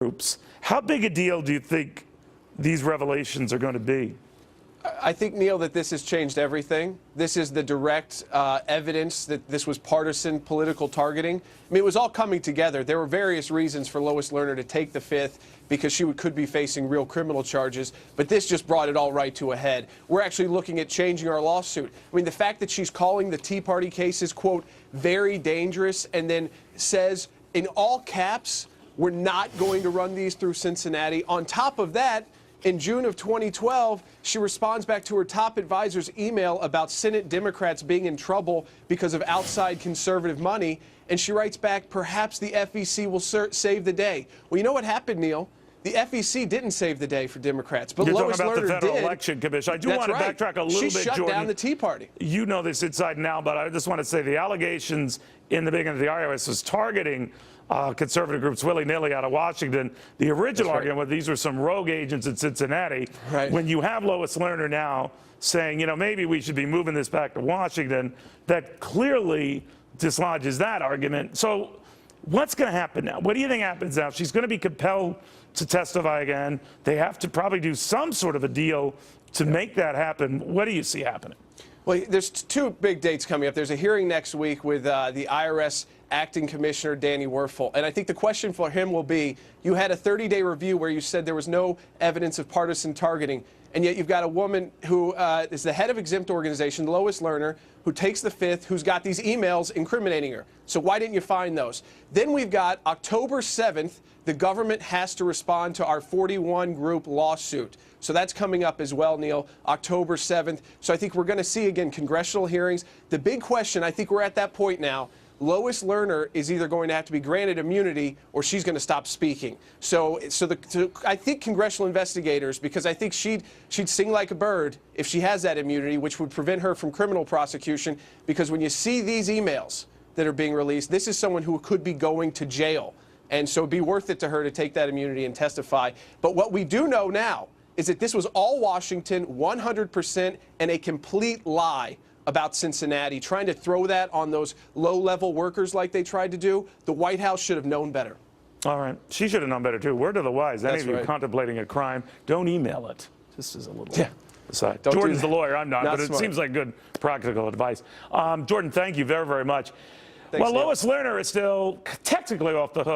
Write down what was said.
groups. How big a deal do you think these revelations are going to be? I think, Neal, that this has changed everything. This is the direct evidence that this was partisan political targeting. I mean, it was all coming together. There were various reasons for Lois Lerner to take the Fifth because she could be facing real criminal charges, but this just brought it all right to a head. We're actually looking at changing our lawsuit. I mean, the fact that she's calling the Tea Party cases, quote, very dangerous, and then says in all caps, we're not going to run these through Cincinnati. On top of that, in June of 2012, she responds back to her top advisor's email about Senate Democrats being in trouble because of outside conservative money, and she writes back, perhaps the FEC will save the day. Well, you know what happened, Neal? The FEC didn't save the day for Democrats, but You're Lois talking about Lerner the Federal did. Election Commission. I do want to backtrack a little she bit, shut Jordan. down the Tea Party. You know this inside now, but I just want to say the allegations in the beginning of the IRS was targeting conservative groups willy-nilly out of Washington. The original argument was these were some rogue agents in Cincinnati. Right. When you have Lois Lerner now saying, you know, maybe we should be moving this back to Washington, that clearly dislodges that argument. So what's going to happen now? What do you think happens now? She's going to be compelled to testify again. They have to probably do some sort of a deal to make that happen. What do you see happening? Well, there's two big dates coming up. There's a hearing next week with the IRS Acting Commissioner Danny Werfel. And I think the question for him will be, you had a 30-day review where you said there was no evidence of partisan targeting, and yet you've got a woman who is the head of exempt organization, Lois Lerner, who takes the Fifth, who's got these emails incriminating her. So why didn't you find those? Then we've got October 7th, the government has to respond to our 41-group lawsuit. So that's coming up as well, Neal, October 7th. So I think we're going to see, again, congressional hearings. The big question, I think we're at that point now, Lois Lerner is either going to have to be granted immunity or she's going to stop speaking. So I think congressional investigators, because I think she'd sing like a bird if she has that immunity, which would prevent her from criminal prosecution, because when you see these emails that are being released, this is someone who could be going to jail. And so it'd be worth it to her to take that immunity and testify. But what we do know now is that this was all Washington, 100%, and a complete lie about Cincinnati, trying to throw that on those low-level workers like they tried to do. The White House should have known better. All right. She should have known better, too. Word to the wise. Any of you contemplating a crime, don't email it. This is a little aside. Jordan's the lawyer. I'm not but it seems like good practical advice. Jordan, thank you very, very much. Thanks, well, Lois Lerner is still technically off the hook.